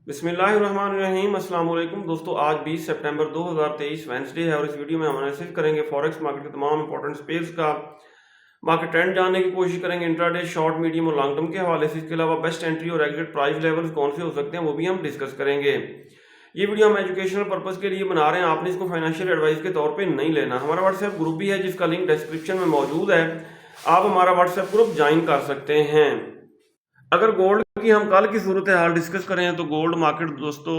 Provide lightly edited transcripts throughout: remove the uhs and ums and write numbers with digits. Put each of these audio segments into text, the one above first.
बिस्मिल्लाहिर्रहमानिर्रहीम अस्सलाम वालेकुम दोस्तों। आज 20 सितंबर 2023 वेंसडे है और इस वीडियो में हम एनालिसिस करेंगे फॉरेक्स मार्केट के तमाम इंपॉर्टेंट स्पेस का मार्केट ट्रेंड जानने की कोशिश करेंगे इंट्राडे, शॉर्ट, मीडियम और लॉन्ग टर्म के हवाले से। इसके अलावा बेस्ट एंट्री और एग्जिट प्राइस लेवल्स कौन से हो सकते हैं वो भी हम डिस्कस करेंगे। ये वीडियो हम एजुकेशनल पर्पस के लिए बना रहे हैं, आपने इसको फाइनेंशियल एडवाइस के तौर पर नहीं लेना। हमारा व्हाट्सएप ग्रुप भी है जिसका लिंक डिस्क्रिप्शन में मौजूद है, आप हमारा व्हाट्सएप ग्रुप ज्वाइन कर सकते हैं। अगर गोल्ड की हम कल की सूरत हाल डिस्कस करें तो गोल्ड मार्केट दोस्तों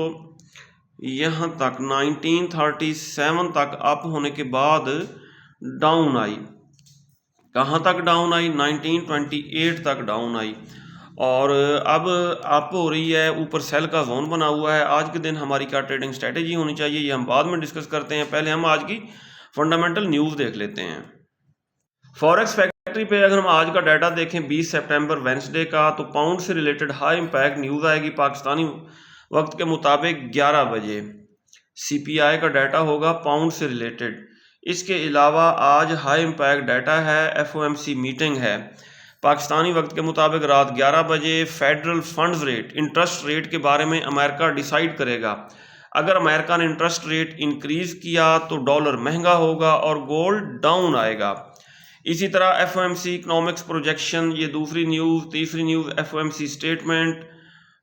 यहाँ तक 1937 तक अप होने के बाद डाउन आई। कहाँ तक डाउन आई? 1928 तक डाउन आई और अब अप हो रही है, ऊपर सेल का जोन बना हुआ है। आज के दिन हमारी क्या ट्रेडिंग स्ट्रेटेजी होनी चाहिए ये हम बाद में डिस्कस करते हैं। पहले हम आज की फंडामेंटल न्यूज़ देख लेते हैं। फॉरेक्स फैक्ट्री पे अगर हम आज का डाटा देखें 20 सितंबर वेंसडे का, तो पाउंड से रिलेटेड हाई इंपैक्ट न्यूज़ आएगी पाकिस्तानी वक्त के मुताबिक 11 बजे। सीपीआई का डाटा होगा पाउंड से रिलेटेड। इसके अलावा आज हाई इंपैक्ट डाटा है, एफओएमसी मीटिंग है पाकिस्तानी वक्त के मुताबिक रात 11 बजे। Federal funds rate, interest rate के बारे में अमेरिका डिसाइड करेगा। अगर अमेरिका ने इंटरेस्ट रेट इंक्रीज किया तो डॉलर महंगा होगा और गोल्ड डाउन आएगा। इसी तरह एफओएमसी इकोनॉमिक्स प्रोजेक्शन, ये दूसरी न्यूज़। तीसरी न्यूज़ एफओएमसी स्टेटमेंट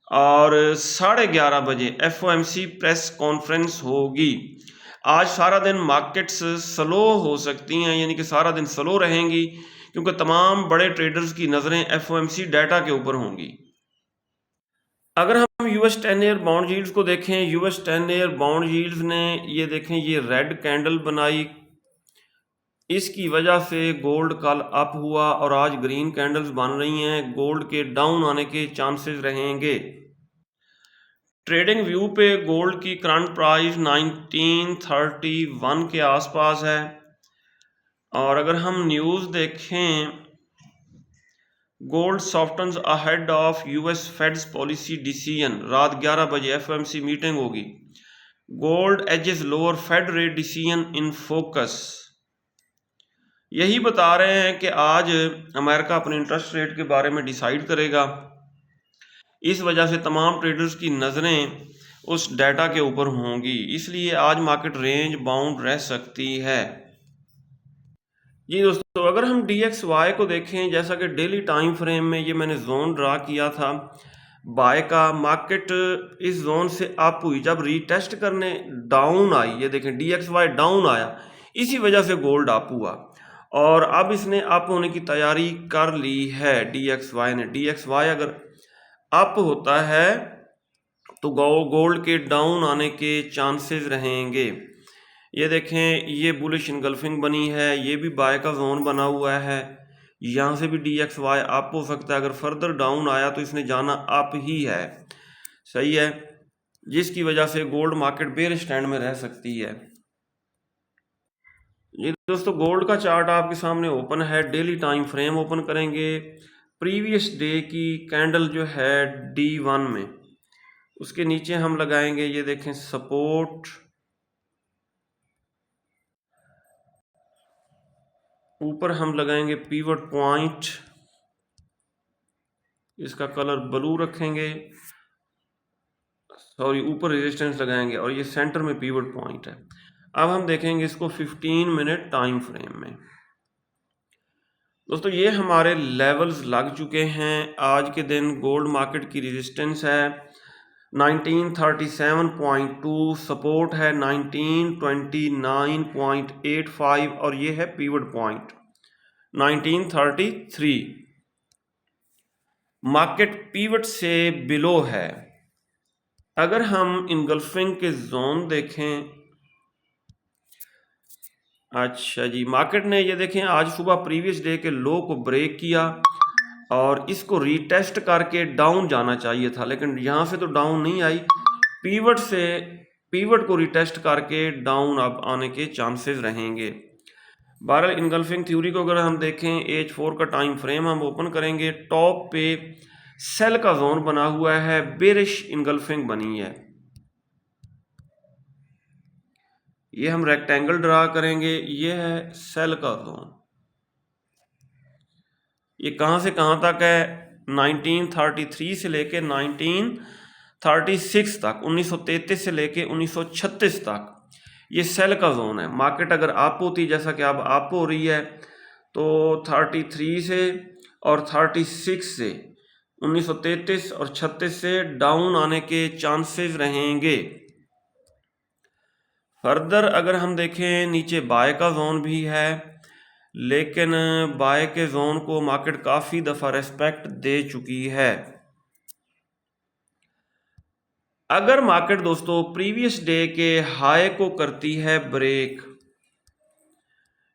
और 11:30 बजे एफओएमसी प्रेस कॉन्फ्रेंस होगी। आज सारा दिन मार्केट्स स्लो हो सकती हैं, यानी कि सारा दिन स्लो रहेंगी क्योंकि तमाम बड़े ट्रेडर्स की नज़रें एफओएमसी डाटा के ऊपर होंगी। अगर हम यूएस 10 ईयर बॉन्ड यील्ड्स को देखें, यूएस 10 ईयर बॉन्ड यील्ड्स ने ये देखें ये रेड कैंडल बनाई, इसकी वजह से गोल्ड कल अप हुआ और आज ग्रीन कैंडल्स बन रही हैं। गोल्ड के डाउन आने के चांसेस रहेंगे। ट्रेडिंग व्यू पे गोल्ड की करंट प्राइस 1931 के आसपास है। और अगर हम न्यूज़ देखें, gold softens ahead of US Fed's policy decision. रात 11 बजे एफओएमसी मीटिंग होगी। Gold edges lower Fed rate decision in focus. यही बता रहे हैं कि आज अमेरिका अपने इंटरेस्ट रेट के बारे में डिसाइड करेगा। इस वजह से तमाम ट्रेडर्स की नज़रें उस डाटा के ऊपर होंगी, इसलिए आज मार्केट रेंज बाउंड रह सकती है। जी दोस्तों, अगर हम DXY को देखें, जैसा कि डेली टाइम फ्रेम में ये मैंने जोन ड्रा किया था बाय का, मार्केट इस जोन से अप हुई, जब रीटेस्ट करने डाउन आई, ये देखें DXY डाउन आया, इसी वजह से गोल्ड अप हुआ और अब इसने अप होने की तैयारी कर ली है DXY ने। DXY अगर अप होता है तो गोल्ड के डाउन आने के चांसेस रहेंगे। ये देखें ये बुलिश इनगल्फिंग बनी है, ये भी बाय का जोन बना हुआ है, यहाँ से भी DXY अप हो सकता है। अगर फर्दर डाउन आया तो इसने जाना अप ही है, सही है, जिसकी वजह से गोल्ड मार्केट बेयर स्टैंड में रह सकती है। ये दोस्तों गोल्ड का चार्ट आपके सामने ओपन है, डेली टाइम फ्रेम ओपन करेंगे। प्रीवियस डे की कैंडल जो है D1 में, उसके नीचे हम लगाएंगे, ये देखें सपोर्ट, ऊपर हम लगाएंगे पिवट पॉइंट, इसका कलर ब्लू रखेंगे, सॉरी ऊपर रेजिस्टेंस लगाएंगे और ये सेंटर में पिवट पॉइंट है। अब हम देखेंगे इसको 15 मिनट टाइम फ्रेम में। दोस्तों ये हमारे लेवल्स लग चुके हैं। आज के दिन गोल्ड मार्केट की रेजिस्टेंस है 1937.2, सपोर्ट है 1929.85 और ये है पिवट पॉइंट 1933। मार्केट पिवट से बिलो है। अगर हम इनगल्फिंग के जोन देखें, अच्छा जी, मार्केट ने ये देखें आज सुबह प्रीवियस डे के लो को ब्रेक किया और इसको रीटेस्ट करके डाउन जाना चाहिए था, लेकिन यहाँ से तो डाउन नहीं आई। पिवट को रीटेस्ट करके डाउन अब आने के चांसेस रहेंगे। बहरहाल इनगल्फिंग थ्योरी को अगर हम देखें, H4 का टाइम फ्रेम हम ओपन करेंगे, टॉप पे सेल का जोन बना हुआ है, बेरिश इनगल्फिंग बनी है। ये हम रेक्टेंगल ड्रा करेंगे, ये है सेल का जोन। ये कहाँ से कहाँ तक है? 1933 से लेके 36 तक, 1933 से लेके 1936 तक ये सेल का जोन है। मार्केट अगर अप होती जैसा कि अब अप हो रही है तो 33 से और 36 से 1933 और 36 से डाउन आने के चांसेस रहेंगे। फर्दर अगर हम देखें नीचे बाय का जोन भी है, लेकिन बाय के जोन को मार्केट काफ़ी दफ़ा रेस्पेक्ट दे चुकी है। अगर मार्केट दोस्तों प्रीवियस डे के हाई को करती है ब्रेक,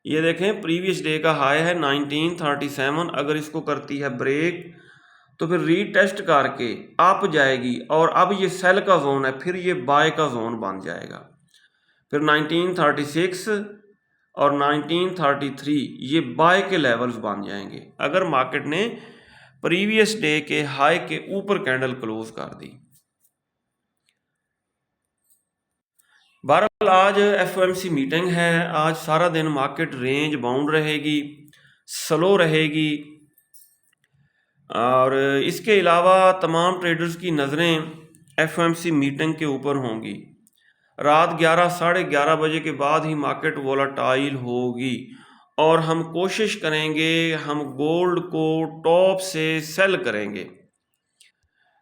ये देखें प्रीवियस डे का हाई है 1937, अगर इसको करती है ब्रेक तो फिर रीटेस्ट करके अप जाएगी और अब ये सेल का जोन है, फिर ये बाय का जोन बन जाएगा। फिर 1936 और 1933 ये बाय के लेवल्स बन जाएंगे अगर मार्केट ने प्रीवियस डे के हाई के ऊपर कैंडल क्लोज कर दी। बहरहाल आज एफओएमसी मीटिंग है, आज सारा दिन मार्केट रेंज बाउंड रहेगी, स्लो रहेगी और इसके अलावा तमाम ट्रेडर्स की नज़रें एफओएमसी मीटिंग के ऊपर होंगी। रात 11 साढ़े 11 बजे के बाद ही मार्केट वोलाटाइल होगी और हम कोशिश करेंगे हम गोल्ड को टॉप से सेल करेंगे।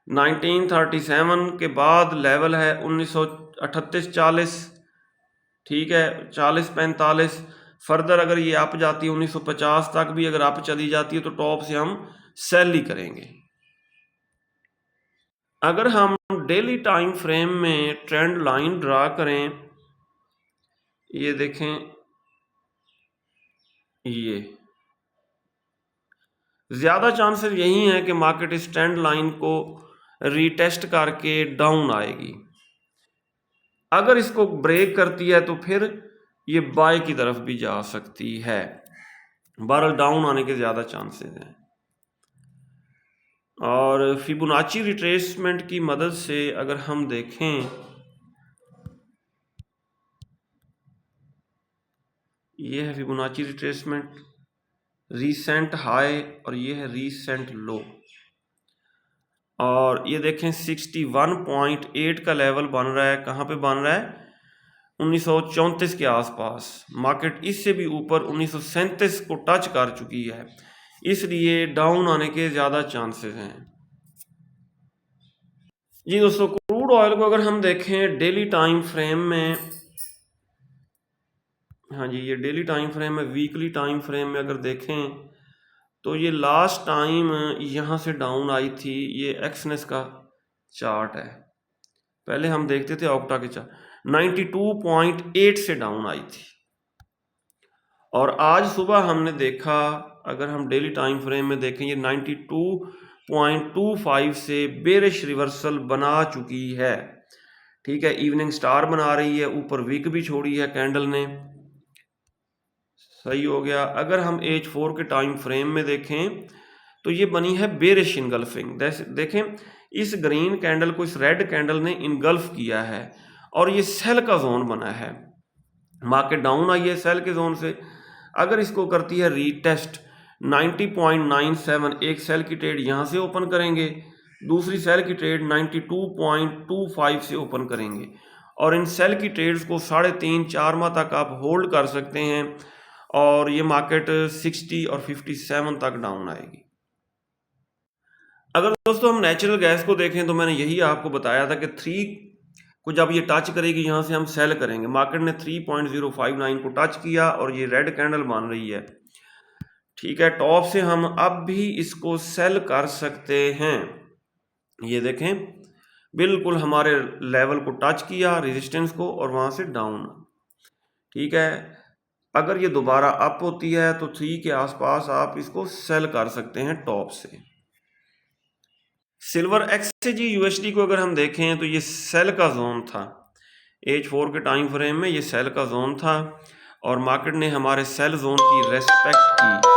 1937 के बाद लेवल है 1938-40, ठीक है, 40-45। फर्दर अगर ये अप जाती है 1950 तक भी अगर अप चली जाती है तो टॉप से हम सेल ही करेंगे। अगर हम डेली टाइम फ्रेम में ट्रेंड लाइन ड्रा करें, ये देखें, ये ज़्यादा चांसेस यही हैं कि मार्केट इस ट्रेंड लाइन को रीटेस्ट करके डाउन आएगी। अगर इसको ब्रेक करती है तो फिर ये बाय की तरफ भी जा सकती है। बहरहाल डाउन आने के ज़्यादा चांसेस हैं और फिबोनाची रिट्रेसमेंट की मदद से अगर हम देखें, ये है फिबोनाची रिट्रेसमेंट, रीसेंट हाई और ये है रीसेंट लो, और ये देखें 61.8 का लेवल बन रहा है। कहाँ पे बन रहा है? 1934 के आसपास। मार्केट इससे भी ऊपर 1937 को टच कर चुकी है, इसलिए डाउन आने के ज़्यादा चांसेस हैं। जी दोस्तों, क्रूड ऑयल को अगर हम देखें डेली टाइम फ्रेम में, हाँ जी, ये डेली टाइम फ्रेम में, वीकली टाइम फ्रेम में अगर देखें तो ये लास्ट टाइम यहाँ से डाउन आई थी। ये एक्सनेस का चार्ट है, पहले हम देखते थे ऑक्टा के चार्ट, 92.8 से डाउन आई थी और आज सुबह हमने देखा, अगर हम डेली टाइम फ्रेम में देखें, ये 92.25 से बेरिश रिवर्सल बना चुकी है। ठीक है, इवनिंग स्टार बना रही है, ऊपर वीक भी छोड़ी है कैंडल ने, सही हो गया। अगर हम H4 के टाइम फ्रेम में देखें तो ये बनी है बेरिश इनगल्फिंग। देखें इस ग्रीन कैंडल को इस रेड कैंडल ने इनगल्फ किया है और ये सेल का जोन बना है। मार्केट डाउन आई है सेल के जोन से। अगर इसको करती है रीटेस्ट 90.97, एक सेल की ट्रेड यहाँ से ओपन करेंगे, दूसरी सेल की ट्रेड 92.25 से ओपन करेंगे और इन सेल की ट्रेड्स को 3.5-4 माह तक आप होल्ड कर सकते हैं और ये मार्केट 60 और 57 तक डाउन आएगी। अगर दोस्तों हम नेचुरल गैस को देखें तो मैंने यही आपको बताया था कि 3 को जब ये टच करेगी यहाँ से हम सेल करेंगे। मार्केट ने 3.059 को टच किया और ये रेड कैंडल बन रही है, ठीक है, टॉप से हम अब भी इसको सेल कर सकते हैं। ये देखें बिल्कुल हमारे लेवल को टच किया, रेजिस्टेंस को, और वहाँ से डाउन, ठीक है। अगर ये दोबारा अप होती है तो 3 के आसपास आप इसको सेल कर सकते हैं टॉप से। सिल्वर एक्सचेंज यूएसडी को अगर हम देखें तो ये सेल का जोन था, H4 के टाइम फ्रेम में ये सेल का जोन था और मार्केट ने हमारे सेल जोन की रेस्पेक्ट की।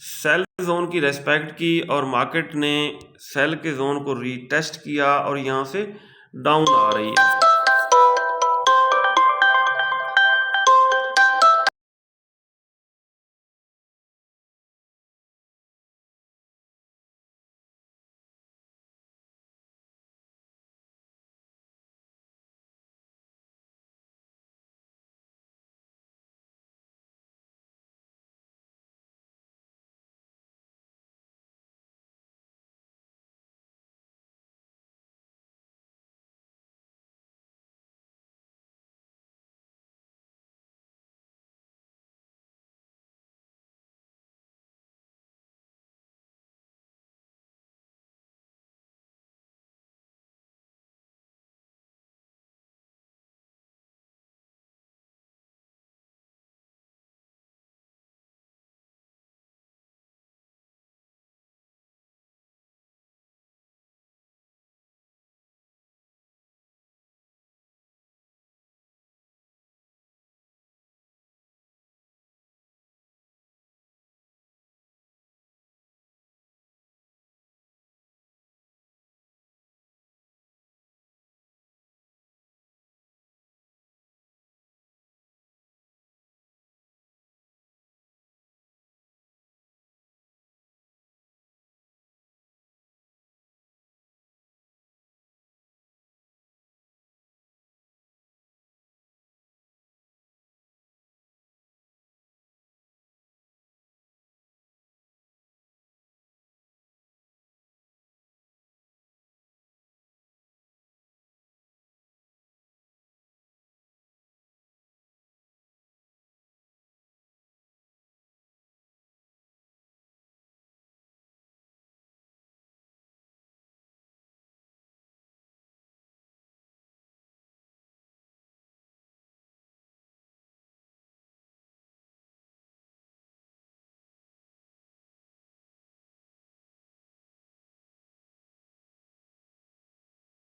सेल जोन की रेस्पेक्ट की और मार्केट ने सेल के जोन को रीटेस्ट किया और यहाँ से डाउन आ रही है।